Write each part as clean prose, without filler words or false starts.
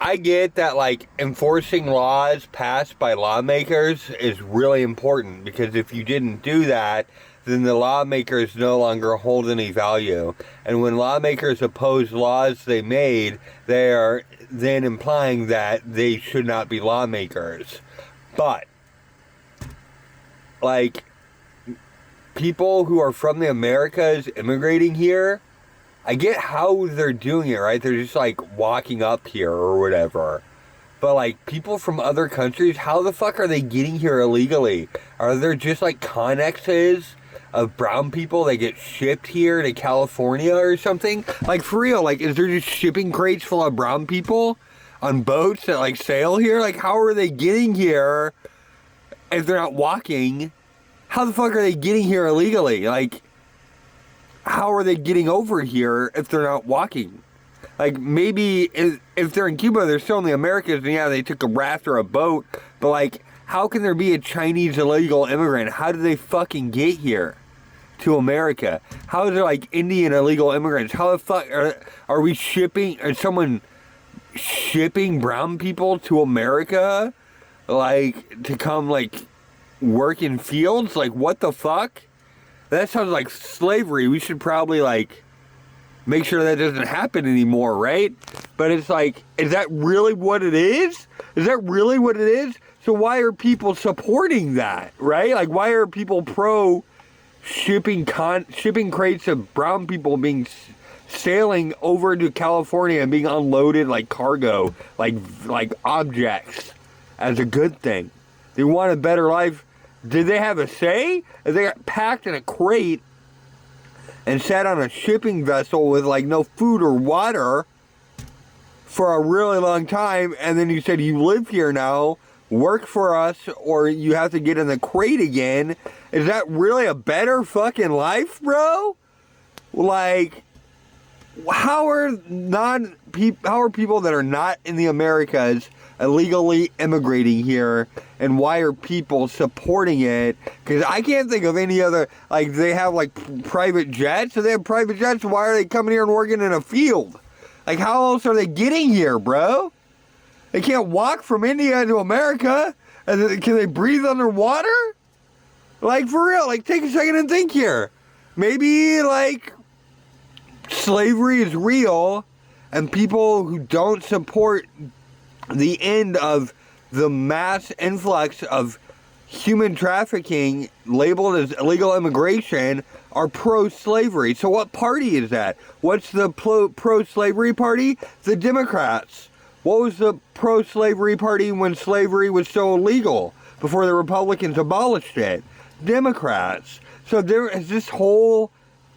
I get that, like, enforcing laws passed by lawmakers is really important because if you didn't do that, then the lawmakers no longer hold any value. And when lawmakers oppose laws they made, they are then implying that they should not be lawmakers. But, like, people who are from the Americas immigrating here, I get how they're doing it, right? They're just like walking up here or whatever. But like people from other countries, how the fuck are they getting here illegally? Are there just like connexes of brown people that get shipped here to California or something? Like for real, like is there just shipping crates full of brown people on boats that like sail here? Like how are they getting here if they're not walking? How the fuck are they getting here illegally? Like how are they getting over here if they're not walking? Like, maybe if they're in Cuba, they're still in the Americas, and yeah, they took a raft or a boat, but, like, how can there be a Chinese illegal immigrant? How do they fucking get here to America? How is there, like, Indian illegal immigrants? How the fuck are we shipping, is someone shipping brown people to America, like, to come, like, work in fields? Like, what the fuck? That sounds like slavery. We should probably, like, make sure that doesn't happen anymore, right? But it's like, is that really what it is? Is that really what it is? So why are people supporting that, right? Like, why are people pro shipping crates of brown people being sailing over to California and being unloaded like cargo, like objects as a good thing? They want a better life. Did they have a say? If they got packed in a crate and sat on a shipping vessel with like no food or water for a really long time, and then you said you live here now, work for us, or you have to get in the crate again, is that really a better fucking life, bro? Like, how are people that are not in the Americas illegally immigrating here, and why are people supporting it? Because I can't think of any other, like, they have like private jets. So they have private jets, why are they coming here and working in a field? Like, how else are they getting here, bro? They can't walk from India to America, and then, can they breathe underwater? Like, for real, like, take a second and think here. Maybe, like, slavery is real, and people who don't support the end of the mass influx of human trafficking labeled as illegal immigration are pro-slavery. So what party is that? What's the pro-slavery party? The Democrats. What was the pro-slavery party when slavery was so illegal before the Republicans abolished it? Democrats. So there is this whole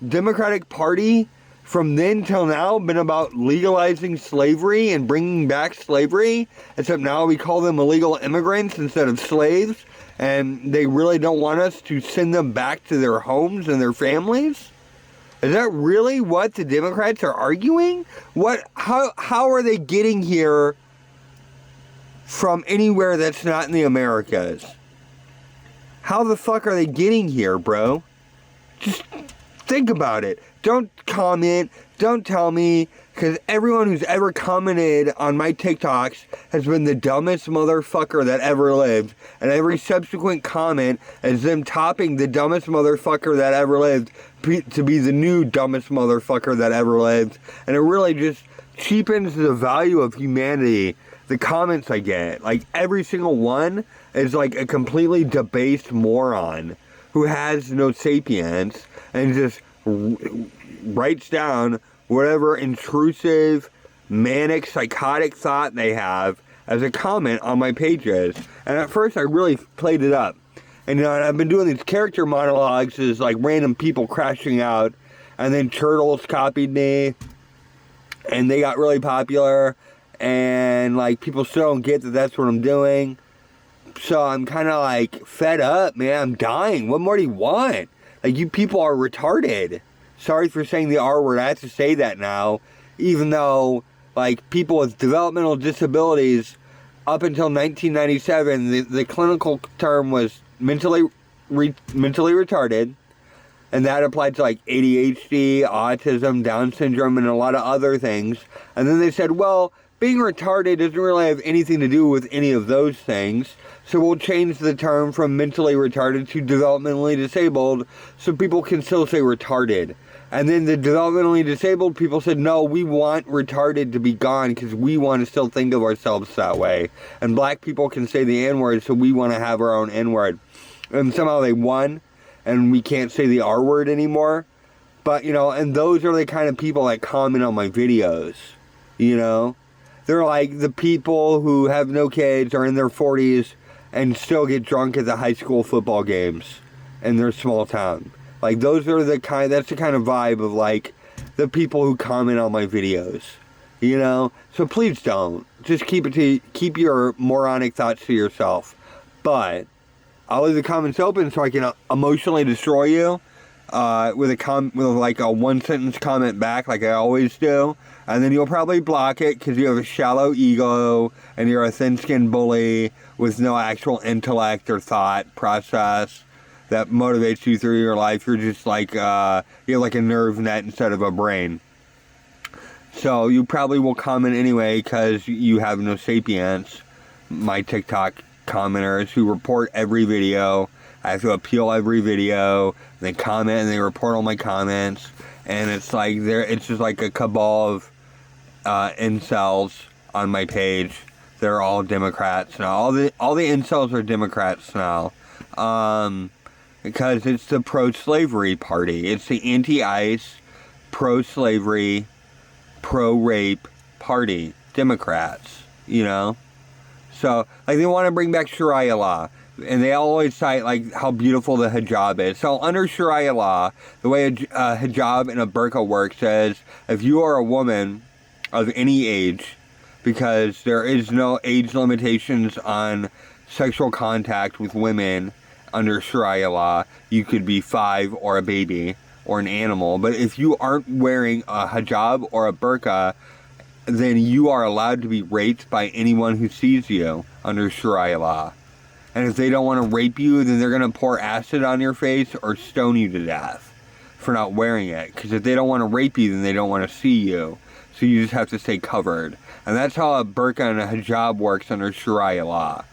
Democratic Party from then till now been about legalizing slavery and bringing back slavery, except now we call them illegal immigrants instead of slaves, and they really don't want us to send them back to their homes and their families? Is that really what the Democrats are arguing? How are they getting here from anywhere that's not in the Americas? How the fuck are they getting here, bro? Just think about it. Don't comment, don't tell me, because everyone who's ever commented on my TikToks has been the dumbest motherfucker that ever lived, and every subsequent comment is them topping the dumbest motherfucker that ever lived to be the new dumbest motherfucker that ever lived, and it really just cheapens the value of humanity. The comments I get, like every single one is like a completely debased moron who has no sapience and just writes down whatever intrusive, manic, psychotic thought they have as a comment on my pages. And at first I really played it up. And I've been doing these character monologues as like random people crashing out. And then Turtles copied me. And they got really popular. And like people still don't get that that's what I'm doing. So I'm kind of like fed up, man. I'm dying. What more do you want? Like, you people are retarded. Sorry for saying the R word. I have to say that now. Even though, like, people with developmental disabilities, up until 1997, the clinical term was mentally retarded. And that applied to, like, ADHD, autism, Down syndrome, and a lot of other things. And then they said, well, being retarded doesn't really have anything to do with any of those things. So we'll change the term from mentally retarded to developmentally disabled so people can still say retarded. And then the developmentally disabled people said, no, we want retarded to be gone because we want to still think of ourselves that way. And black people can say the N-word, so we want to have our own N-word. And somehow they won, and we can't say the R-word anymore. But, you know, and those are the kind of people that comment on my videos, you know? They're like the people who have no kids, are in their 40s, and still get drunk at the high school football games in their small town. Like, those are that's the kind of vibe of, like, the people who comment on my videos, you know? So please don't. Just keep your moronic thoughts to yourself. But I'll leave the comments open so I can emotionally destroy you with like a one-sentence comment back like I always do. And then you'll probably block it because you have a shallow ego and you're a thin-skinned bully with no actual intellect or thought process that motivates you through your life. You're just like, you have like a nerve net instead of a brain. So you probably will comment anyway because you have no sapience. My TikTok commenters who report every video. I have to appeal every video. They comment and they report all my comments. And it's like, it's just like a cabal of incels on my page. They're all Democrats now. All the incels are Democrats now. Because it's the pro-slavery party. It's the anti-ICE, pro-slavery, pro-rape party. Democrats, you know? So, like, they want to bring back Sharia law. And they always cite, like, how beautiful the hijab is. So, under Sharia law, the way a hijab and a burqa works is, if you are a woman of any age, because there is no age limitations on sexual contact with women under Sharia law, you could be 5 or a baby or an animal. But if you aren't wearing a hijab or a burqa, then you are allowed to be raped by anyone who sees you under Sharia law. And if they don't want to rape you, then they're going to pour acid on your face or stone you to death for not wearing it. Because if they don't want to rape you, then they don't want to see you. So you just have to stay covered. And that's how a burqa and a hijab works under Sharia law.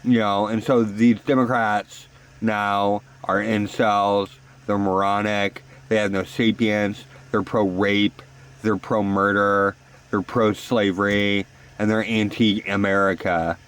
You know, and so these Democrats now are incels, they're moronic, they have no sapience, they're pro-rape, they're pro-murder, they're pro-slavery, and they're anti-America.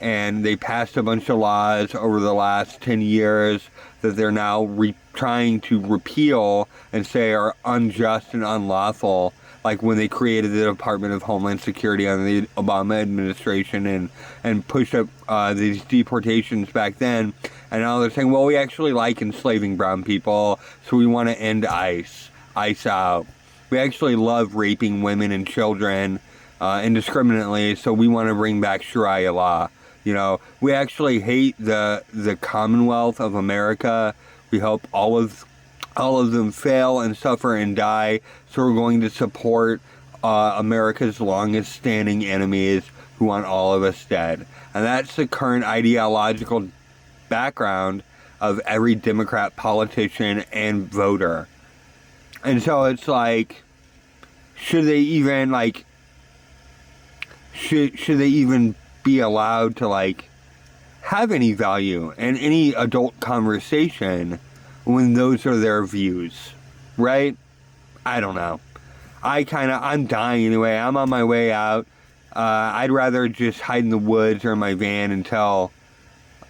And they passed a bunch of laws over the last 10 years that they're now trying to repeal and say are unjust and unlawful, like when they created the Department of Homeland Security under the Obama administration and pushed up these deportations back then. And now they're saying, well, we actually like enslaving brown people, so we want to end ICE out. We actually love raping women and children indiscriminately, so we want to bring back Sharia law. You know, we actually hate the Commonwealth of America. We hope all of them fail and suffer and die, so we're going to support America's longest standing enemies who want all of us dead. And that's the current ideological background of every Democrat politician and voter. And so it's like, should they even be allowed to have any value and any adult conversation when those are their views, right? I don't know. I'm dying anyway. I'm on my way out. I'd rather just hide in the woods or in my van until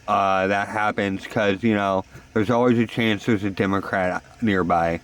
that happens, because, there's always a chance there's a Democrat nearby,